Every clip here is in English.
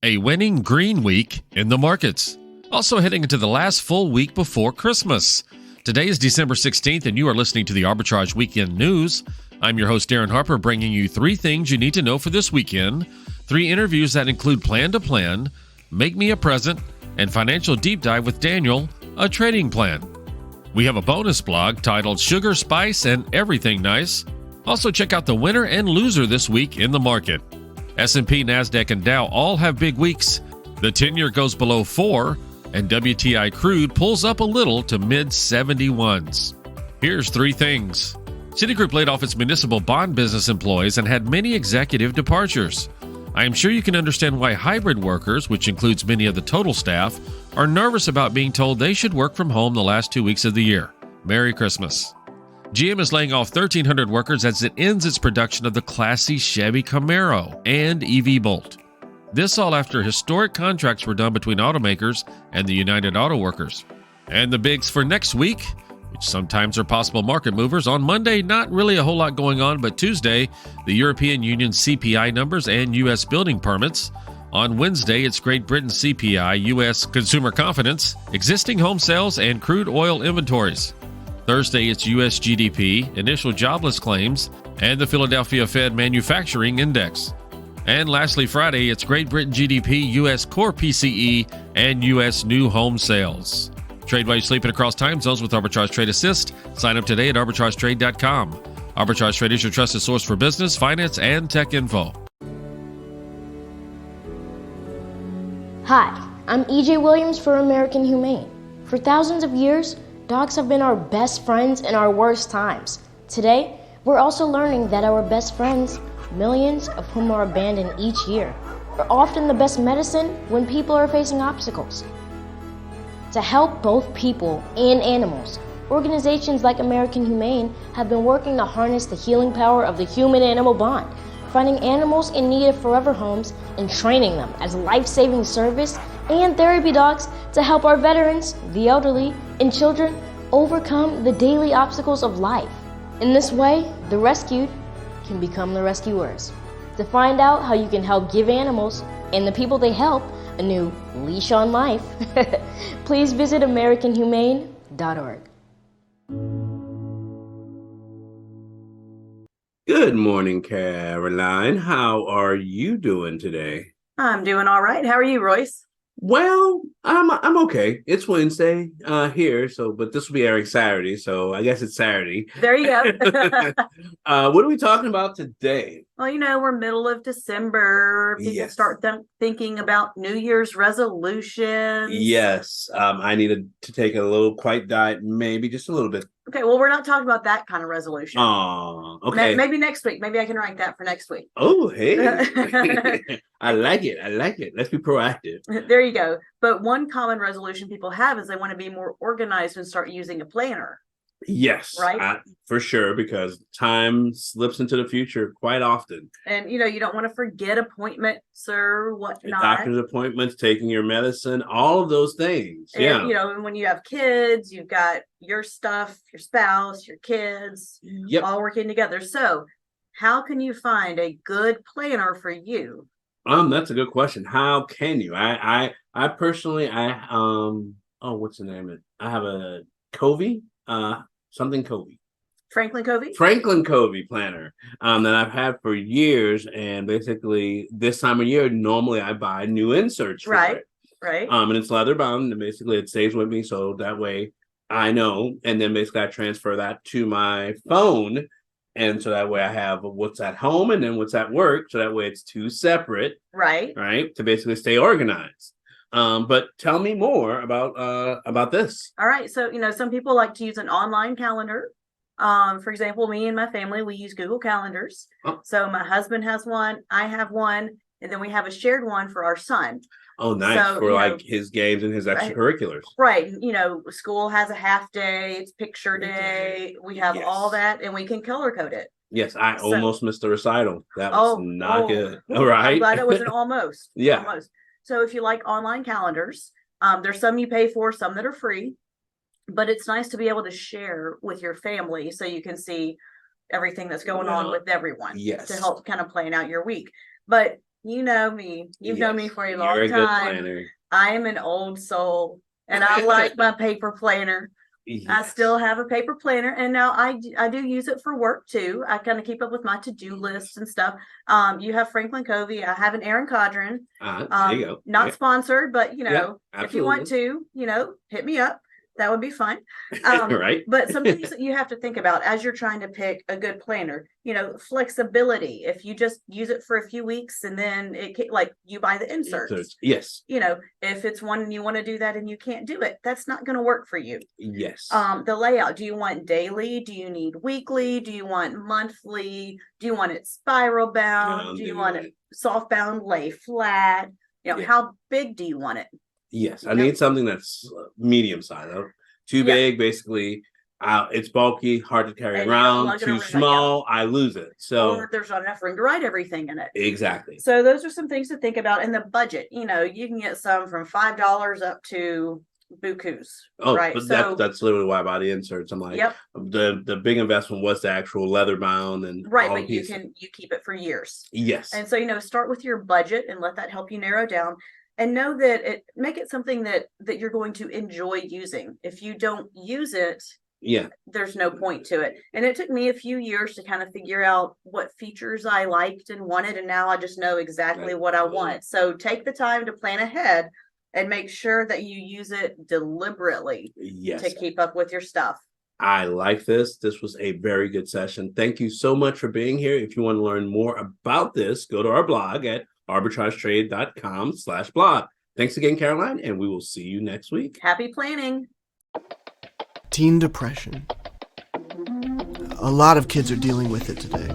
A winning green week in the markets. Also heading into the last full week before Christmas. Today is December 16th, and you are listening to the Arbitrage Weekend News. I'm your host, Darren Harper, bringing you 3 things you need to know for this weekend, 3 interviews that include Plan to Plan, Make Me a Present, and Financial Deep Dive with Daniel, a trading plan. We have a bonus blog titled Sugar, Spice, and Everything Nice. Also check out the winner and loser this week in the market. S&P, NASDAQ, and Dow all have big weeks. The 10-year goes below 4, and WTI crude pulls up a little to mid-71s. Here's 3 things. Citigroup laid off its municipal bond business employees and had many executive departures. I am sure you can understand why hybrid workers, which includes many of the total staff, are nervous about being told they should work from home the last 2 weeks of the year. Merry Christmas. GM is laying off 1,300 workers as it ends its production of the classy Chevy Camaro and EV Bolt. This all after historic contracts were done between automakers and the United Auto Workers. And the bigs for next week, which sometimes are possible market movers. On Monday, not really a whole lot going on, but Tuesday, the European Union CPI numbers and U.S. building permits. On Wednesday, it's Great Britain CPI, U.S. consumer confidence, existing home sales, and crude oil inventories. Thursday, it's U.S. GDP, initial jobless claims, and the Philadelphia Fed Manufacturing Index. And lastly, Friday, it's Great Britain GDP, U.S. Core PCE, and U.S. new home sales. Trade while you're sleeping across time zones with Arbitrage Trade Assist. Sign up today at arbitragetrade.com. Arbitrage Trade is your trusted source for business, finance, and tech info. Hi, I'm E.J. Williams for American Humane. For thousands of years, dogs have been our best friends in our worst times. Today, we're also learning that our best friends, millions of whom are abandoned each year, are often the best medicine when people are facing obstacles. To help both people and animals, organizations like American Humane have been working to harness the healing power of the human-animal bond, finding animals in need of forever homes and training them as life-saving service and therapy dogs to help our veterans, the elderly, and children overcome the daily obstacles of life. In this way, the rescued can become the rescuers. To find out how you can help give animals and the people they help a new leash on life, please visit AmericanHumane.org. Good morning, Caroline. How are you doing today? I'm doing all right. How are you, Royce? Well, I'm okay. It's Wednesday here, but this will be airing Saturday, so I guess it's Saturday. There you go. What are we talking about today? Well, we're middle of December. People start thinking about New Year's resolutions. Yes, I needed to take a little quiet diet, maybe just a little bit. Okay, well, we're not talking about that kind of resolution. Oh, okay. Maybe next week. Maybe I can rank that for next week. Oh, hey. I like it. Let's be proactive. There you go. But one common resolution people have is they want to be more organized and start using a planner. Yes, right? For sure, because time slips into the future quite often. And, you don't want to forget appointments or whatnot. Doctor's appointments, taking your medicine, all of those things. And, yeah. And when you have kids, you've got your stuff, your spouse, your kids, all working together. So how can you find a good planner for you? That's a good question. How can you? I personally, what's the name of it? I have a Covey. Something Covey. Franklin Covey? Franklin Covey planner that I've had for years. And basically this time of year, normally I buy new inserts for it. Right. And it's leather bound, and basically it stays with me. So that way I know. And then basically I transfer that to my phone. And so that way I have what's at home and then what's at work. So that way it's 2 separate. Right. To basically stay organized. But tell me more about this. All right. So, some people like to use an online calendar. For example, me and my family, we use Google Calendars. Oh. So my husband has one, I have one, and then we have a shared one for our son. Oh, nice. So, for his games and his extracurriculars. Right. School has a half day, it's picture day. We have all that, and we can color code it. Yes, I almost missed the recital. That was not good. All right. I'm glad it wasn't almost. Yeah. Almost. So if you like online calendars, there's some you pay for, some that are free, but it's nice to be able to share with your family so you can see everything that's going on with everyone to help kind of plan out your week. But You know me. You've known me for a long You're a good time. planner. I am an old soul, and I like my paper planner. Yes. I still have a paper planner, and now I do use it for work too. I kind of keep up with my to-do lists and stuff. You have Franklin Covey. I have an Erin Condren. There you go. Not sponsored, but if you want absolutely. to, hit me up. That would be fine. Right. But some things that you have to think about as you're trying to pick a good planner, flexibility. If you just use it for a few weeks and then like you buy the inserts. Yes. If it's one and you want to do that and you can't do it, that's not going to work for you. Yes. The layout. Do you want daily? Do you need weekly? Do you want monthly? Do you want it spiral bound? Do you want it soft bound, lay flat? How big do you want it? Yes, I need something that's medium size. Too big, basically, it's bulky, hard to carry around. Too small, I lose it. So or there's not enough room to write everything in it. Exactly. So those are some things to think about. And the budget, you can get some from $5 up to bukus. Right. But that's literally why I buy the inserts. I'm like, the big investment was the actual leather bound and but you keep it for years. Yes. And so start with your budget and let that help you narrow down. And know that make it something that you're going to enjoy using. If you don't use it, there's no point to it. And it took me a few years to kind of figure out what features I liked and wanted. And now I just know exactly what I want. So take the time to plan ahead and make sure that you use it deliberately to keep up with your stuff. I like this. This was a very good session. Thank you so much for being here. If you want to learn more about this, go to our blog at arbitragetrade.com/blog. Thanks again, Caroline, and we will see you next week. Happy planning. Teen depression. A lot of kids are dealing with it today.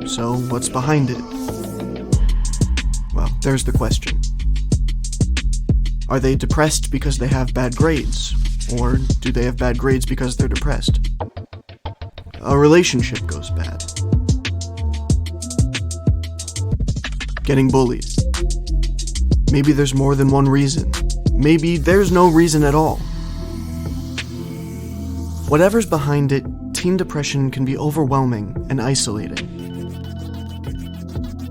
So, what's behind it? Well, there's the question. Are they depressed because they have bad grades? Or do they have bad grades because they're depressed? A relationship goes bad. Getting bullied. Maybe there's more than one reason. Maybe there's no reason at all. Whatever's behind it, teen depression can be overwhelming and isolating.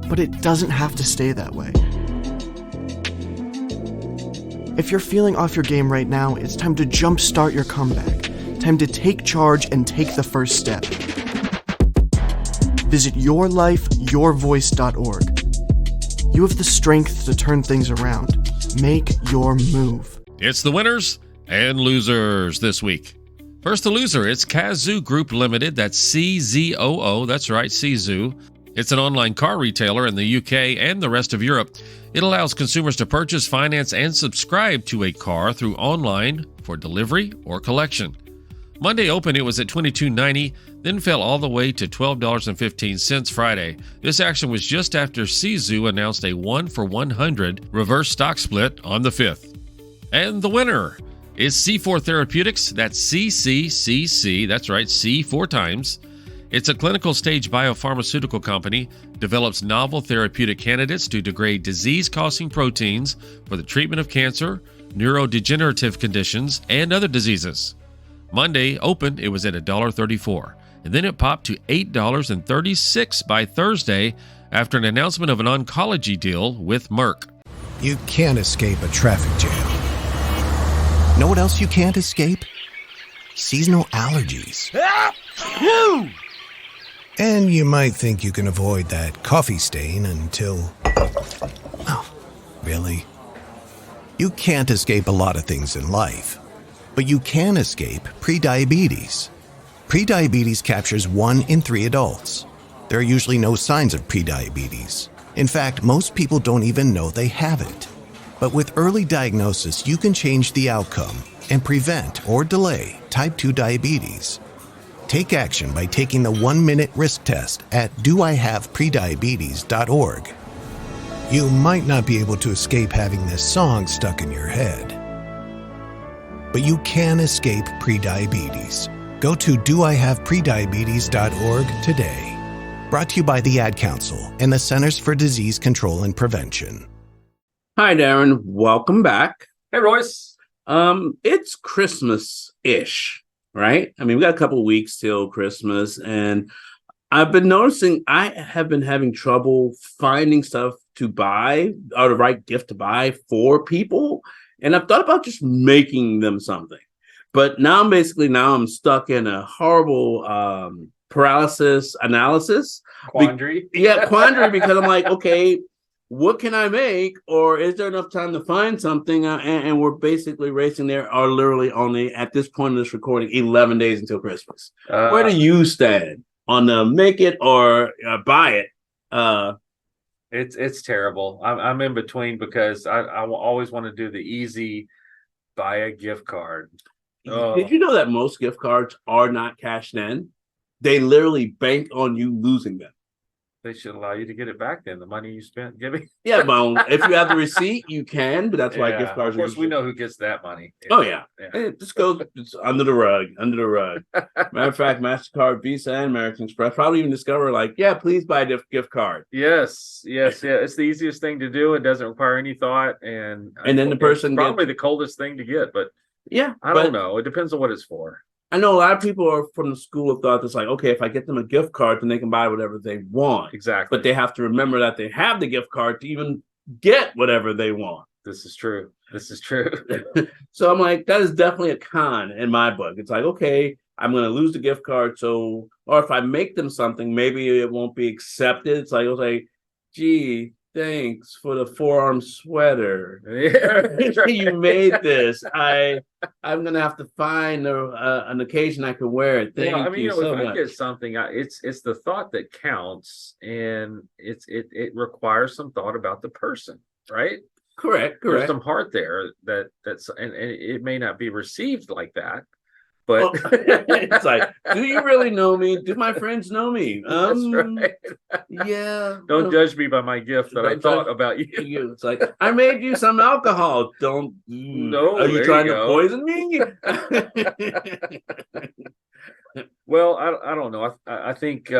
But it doesn't have to stay that way. If you're feeling off your game right now, it's time to jumpstart your comeback. Time to take charge and take the first step. Visit yourlifeyourvoice.org. You have the strength to turn things around. Make your move. It's the winners and losers this week. First, the loser. It's Cazoo Group Limited. That's CZOO. That's right, CZOO. It's an online car retailer in the UK and the rest of Europe. It allows consumers to purchase, finance, and subscribe to a car through online for delivery or collection. Monday open, it was at $22.90, then fell all the way to $12.15 Friday. This action was just after CZOO announced a 1-for-100 reverse stock split on the 5th. And the winner is C4 Therapeutics. That's CCCC. That's right, C 4 times. It's a clinical stage biopharmaceutical company, develops novel therapeutic candidates to degrade disease-causing proteins for the treatment of cancer, neurodegenerative conditions, and other diseases. Monday open, it was at $1.34, and then it popped to $8.36 by Thursday after an announcement of an oncology deal with Merck. You can't escape a traffic jam. Know what else you can't escape? Seasonal allergies. And you might think you can avoid that coffee stain until... Oh, really? You can't escape a lot of things in life. But you can escape prediabetes. Prediabetes captures 1 in 3 adults. There are usually no signs of prediabetes. In fact, most people don't even know they have it. But with early diagnosis, you can change the outcome and prevent or delay type 2 diabetes. Take action by taking the 1-minute risk test at doihaveprediabetes.org. You might not be able to escape having this song stuck in your head, but you can escape prediabetes. Go to doihaveprediabetes.org today. Brought to you by the Ad Council and the Centers for Disease Control and Prevention. Hi, Darren. Welcome back. Hey, Royce. It's Christmas-ish, right? I mean, we got a couple of weeks till Christmas, and I've been noticing I have been having trouble finding stuff to buy or the right gift to buy for people. And I've thought about just making them something. But now I'm stuck in a horrible paralysis analysis. Quandary. Quandary, because I'm like, okay, what can I make? Or is there enough time to find something? And we're basically racing there, are literally only at this point of this recording, 11 days until Christmas. Where do you stand on the make it or buy it? It's terrible. I'm in between because I always want to do the easy buy a gift card. Did you know that most gift cards are not cashed in? They literally bank on you losing them. They should allow you to get it back then, the money you spent giving. Yeah, but if you have the receipt, you can, but that's why gift cards of course, we know who gets that money. Oh, yeah. It just goes under the rug. Matter of fact, MasterCard, Visa, and American Express probably even discover, like, yeah, please buy a gift card. Yes. It's the easiest thing to do. It doesn't require any thought. And then the person probably the coldest thing to get, but yeah, I don't know. It depends on what it's for. I know a lot of people are from the school of thought that's like, okay, if I get them a gift card, then they can buy whatever they want. Exactly. But they have to remember that they have the gift card to even get whatever they want. This is true. So I'm like, that is definitely a con in my book. It's like, okay, I'm going to lose the gift card. So, or if I make them something, maybe it won't be accepted. It's like, I was like, gee, thanks for the forearm sweater. You made this. I'm gonna have to find an occasion I can wear it. Thank you so much. I get something, it's the thought that counts, and it requires some thought about the person, right? Correct. There's some heart there that's and it may not be received like that. But it's like, do you really know me? Do my friends know me? That's right. Yeah. Don't judge me by my gift that I thought about you. It's like, I made you some alcohol. No. Are you trying to poison me? Well, I don't know. I think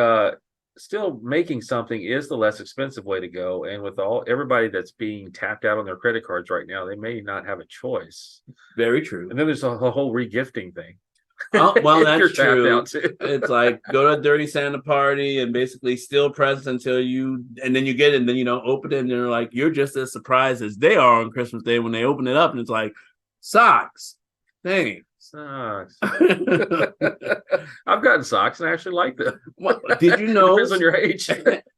still making something is the less expensive way to go. And with everybody that's being tapped out on their credit cards right now, they may not have a choice. Very true. And then there's a whole regifting thing. Oh, well, that's true. It's like go to a dirty Santa party and basically steal presents until and then you get it, and then you don't open it, and they're like, you're just as surprised as they are on Christmas Day when they open it up, and it's like, socks. Thanks. Socks. I've gotten socks and I actually like them. Well, did you know? Depends on your age.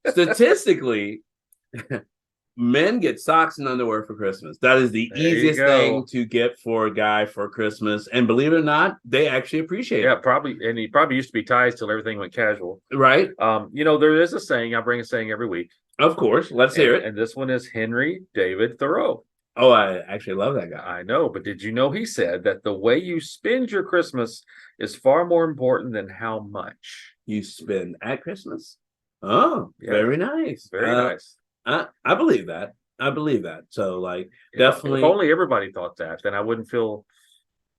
Statistically, men get socks and underwear for Christmas. That is the easiest thing to get for a guy for Christmas. And believe it or not, they actually appreciate it. Yeah, probably. And he probably used to be ties till everything went casual. Right. There is a saying. I bring a saying every week. Of course. Let's hear it. And this one is Henry David Thoreau. Oh, I actually love that guy. I know. But did you know he said that the way you spend your Christmas is far more important than how much you spend at Christmas? Oh, yeah. Very nice. Very nice. I believe that. So, like, definitely. If only everybody thought that, then I wouldn't feel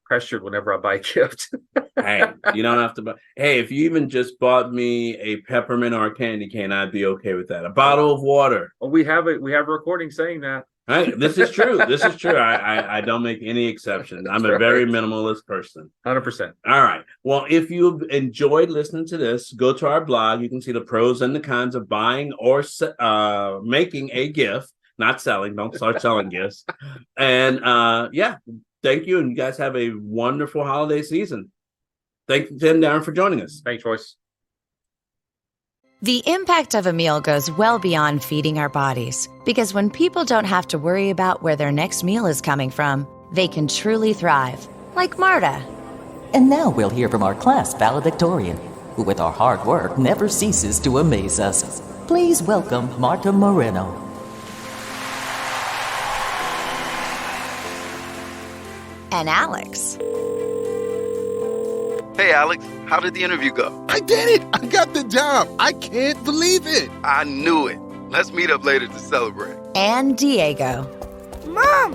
pressured whenever I buy a gift. Hey, you don't have to buy. Hey, if you even just bought me a peppermint or a candy cane, I'd be okay with that. A bottle of water. Well, we have a recording saying that. Right. This is true. I don't make any exceptions. I'm a very minimalist person. 100%. All right. Well, if you've enjoyed listening to this, go to our blog. You can see the pros and the cons of buying or making a gift. Not selling. Don't start selling gifts. And thank you. And you guys have a wonderful holiday season. Thank you, Tim, Darren, for joining us. Thanks, Royce. The impact of a meal goes well beyond feeding our bodies, because when people don't have to worry about where their next meal is coming from, they can truly thrive, like Marta. And now we'll hear from our class valedictorian, who with our hard work never ceases to amaze us. Please welcome Marta Moreno. And Alex. Hey, Alex, how did the interview go? I did it! I got the job! I can't believe it! I knew it. Let's meet up later to celebrate. And Diego. Mom!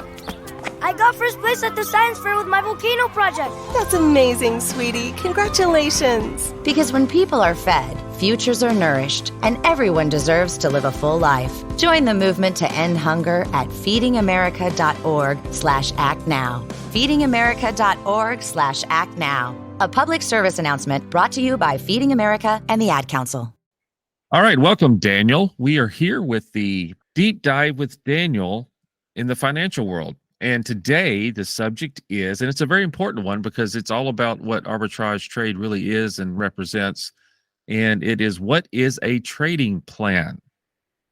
I got first place at the science fair with my volcano project. That's amazing, sweetie. Congratulations. Because when people are fed, futures are nourished, and everyone deserves to live a full life. Join the movement to end hunger at feedingamerica.org/actnow. feedingamerica.org/actnow. A public service announcement brought to you by Feeding America and the Ad Council. All right, welcome, Daniel. We are here with the deep dive with Daniel in the financial world. And today the subject is, and it's a very important one because it's all about what arbitrage trade really is and represents. And it is, what is a trading plan?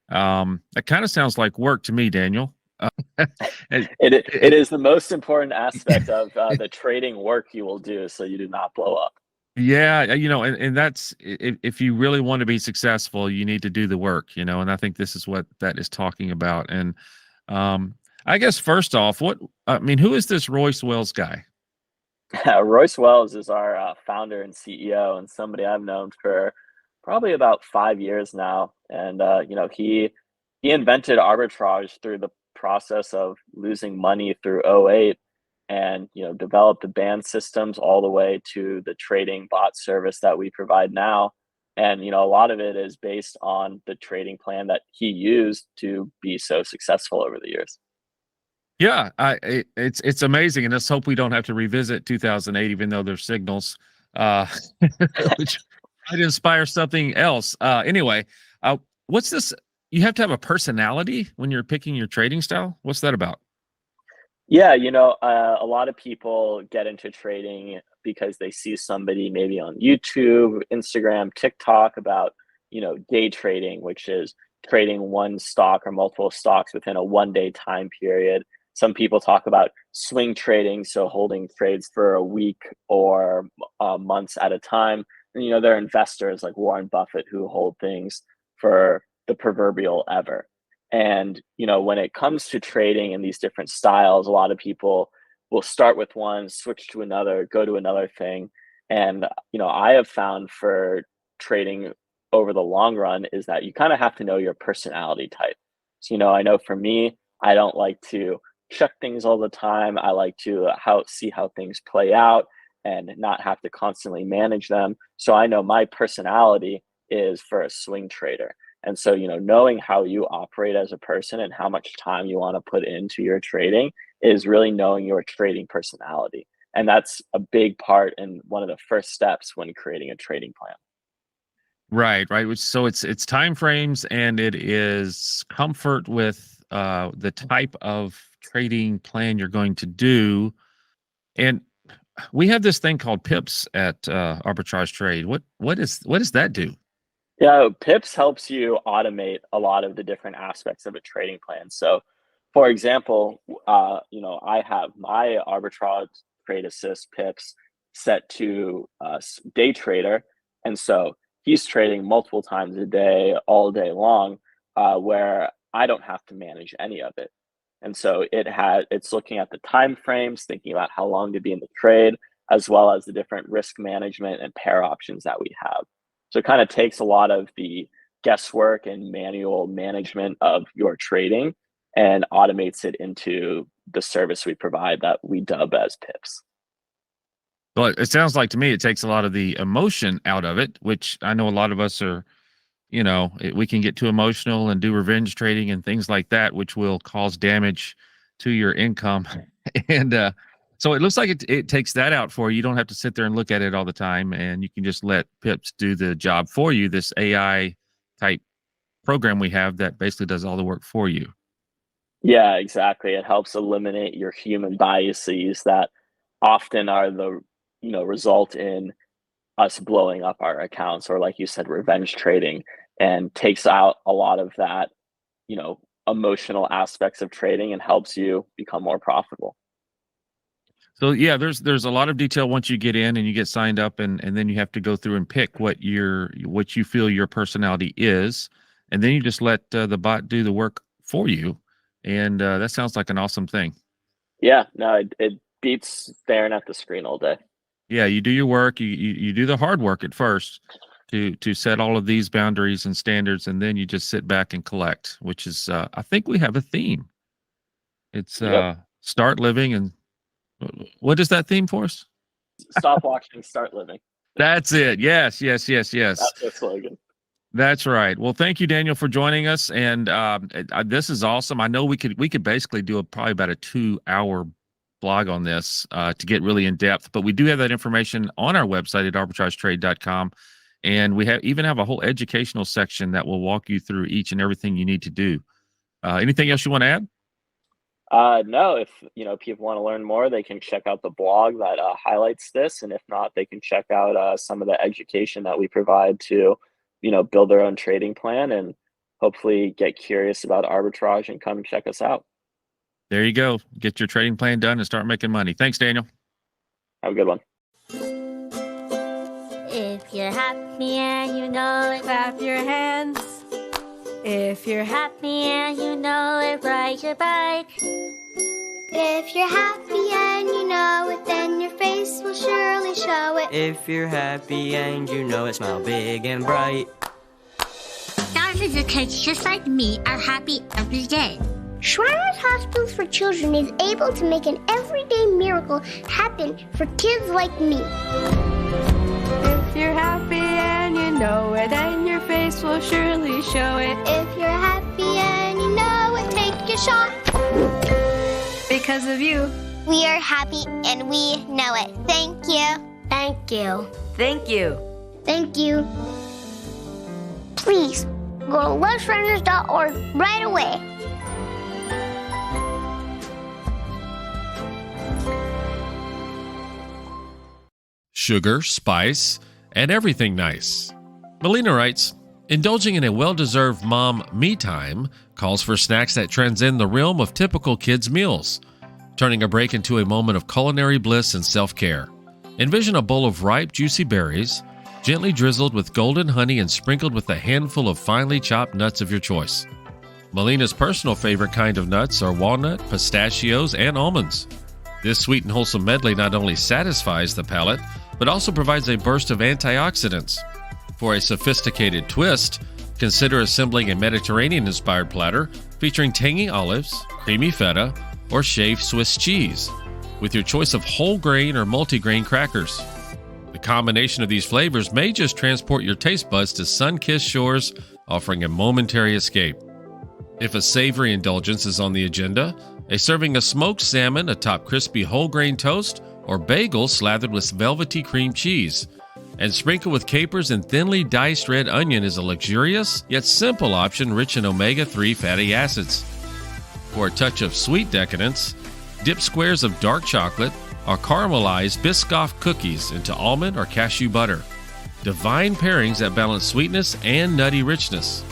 That kind of sounds like work to me, Daniel. It is the most important aspect of the trading work you will do so you do not blow up. Yeah, and that's, if you really want to be successful, you need to do the work, and I think this is what that is talking about. And I guess first off, who is this Royce Wells guy? Royce Wells is our founder and CEO, and somebody I've known for probably about 5 years now. And he invented arbitrage through the process of losing money through '08, and developed the band systems all the way to the trading bot service that we provide now. And a lot of it is based on the trading plan that he used to be so successful over the years. Yeah, it's amazing, and let's hope we don't have to revisit 2008, even though there's signals, which might inspire something else. Anyway, what's this? You have to have a personality when you're picking your trading style. What's that about? Yeah, a lot of people get into trading because they see somebody maybe on YouTube, Instagram, TikTok about, day trading, which is trading one stock or multiple stocks within a 1-day time period. Some people talk about swing trading, so holding trades for a week or months at a time. And, there are investors like Warren Buffett who hold things for the proverbial ever. And, when it comes to trading in these different styles, a lot of people will start with one, switch to another, go to another thing. And, I have found for trading over the long run is that you kind of have to know your personality type. So, I know for me, I don't like to check things all the time. I like to see how things play out and not have to constantly manage them. So I know my personality is for a swing trader. And so, knowing how you operate as a person and how much time you want to put into your trading is really knowing your trading personality. And that's a big part and one of the first steps when creating a trading plan. Right. So it's time frames, and it is comfort with the type of trading plan you're going to do. And we have this thing called pips at Arbitrage Trade. What does that do? Yeah, pips helps you automate a lot of the different aspects of a trading plan. So, for example, I have my Arbitrage Trade Assist pips set to day trader, and so he's trading multiple times a day, all day long, where I don't have to manage any of it. And so it's looking at the time frames, thinking about how long to be in the trade, as well as the different risk management and pair options that we have. So it kind of takes a lot of the guesswork and manual management of your trading and automates it into the service we provide that we dub as pips. Well, it sounds like to me it takes a lot of the emotion out of it, which I know a lot of us are, we can get too emotional and do revenge trading and things like that, which will cause damage to your income. And so it looks like it takes that out for you. You don't have to sit there and look at it all the time, and you can just let pips do the job for you. This AI type program we have that basically does all the work for you. Yeah, exactly. It helps eliminate your human biases that often are the result in us blowing up our accounts, or like you said, revenge trading, and takes out a lot of that emotional aspects of trading and helps you become more profitable. So yeah, there's a lot of detail once you get in and you get signed up, and then you have to go through and pick what you feel your personality is, and then you just let the bot do the work for you, and that sounds like an awesome thing. Yeah, no, it beats staring at the screen all day. Yeah, you do your work, you do the hard work at first to set all of these boundaries and standards, and then you just sit back and collect, which is I think we have a theme. It's start living. And what is that theme for us? Stop watching, start living. That's it. Yes. That's the slogan. That's right. Well, thank you, Daniel, for joining us. And this is awesome. I know we could basically do probably about a 2-hour blog on this to get really in depth, but we do have that information on our website at arbitragetrade.com. And we even have a whole educational section that will walk you through each and everything you need to do. Anything else you want to add? No, if people want to learn more, they can check out the blog that highlights this, and if not, they can check out some of the education that we provide to, build their own trading plan and hopefully get curious about arbitrage and come check us out. There you go. Get your trading plan done and start making money. Thanks, Daniel. Have a good one. If you're happy and you know it, clap your hands. If you're happy and you know it, ride your bike. If you're happy and you know it, then your face will surely show it. If you're happy and you know it, smile big and bright. Thousands of kids just like me are happy every day. Shriners Hospitals for Children is able to make an everyday miracle happen for kids like me. If you're happy and you know it, then your face will surely show it. If you're happy and you know it, take a shot. Because of you, we are happy and we know it. Thank you. Thank you. Thank you. Thank you. Please go to LushRunners.org right away. Sugar, spice, and everything nice. Melina writes, indulging in a well-deserved mom me time calls for snacks that transcend the realm of typical kids' meals, turning a break into a moment of culinary bliss and self-care. Envision a bowl of ripe, juicy berries, gently drizzled with golden honey and sprinkled with a handful of finely chopped nuts of your choice. Melina's personal favorite kind of nuts are walnut, pistachios, and almonds. This sweet and wholesome medley not only satisfies the palate, but also provides a burst of antioxidants. For a sophisticated twist, consider assembling a Mediterranean-inspired platter featuring tangy olives, creamy feta, or shaved Swiss cheese, with your choice of whole grain or multigrain crackers. The combination of these flavors may just transport your taste buds to sun-kissed shores, offering a momentary escape. If a savory indulgence is on the agenda, a serving of smoked salmon atop crispy whole grain toast, or bagels slathered with velvety cream cheese, and sprinkled with capers and thinly diced red onion is a luxurious yet simple option rich in omega-3 fatty acids. For a touch of sweet decadence, dip squares of dark chocolate or caramelized Biscoff cookies into almond or cashew butter. Divine pairings that balance sweetness and nutty richness.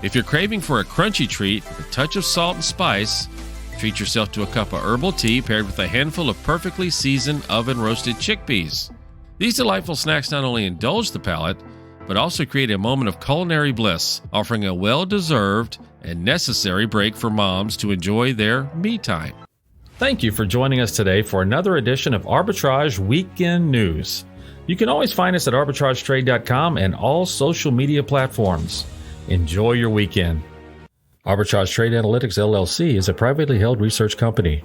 If you're craving for a crunchy treat with a touch of salt and spice, treat yourself to a cup of herbal tea paired with a handful of perfectly seasoned oven-roasted chickpeas. These delightful snacks not only indulge the palate, but also create a moment of culinary bliss, offering a well-deserved and necessary break for moms to enjoy their me time. Thank you for joining us today for another edition of Arbitrage Weekend News. You can always find us at arbitragetrade.com and all social media platforms. Enjoy your weekend. Arbitrage Trade Analytics LLC is a privately held research company.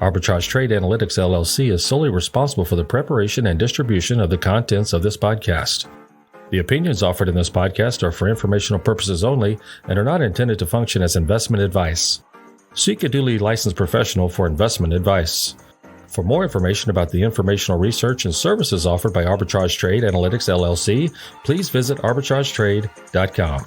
Arbitrage Trade Analytics LLC is solely responsible for the preparation and distribution of the contents of this podcast. The opinions offered in this podcast are for informational purposes only and are not intended to function as investment advice. Seek a duly licensed professional for investment advice. For more information about the informational research and services offered by Arbitrage Trade Analytics LLC, please visit arbitragetrade.com.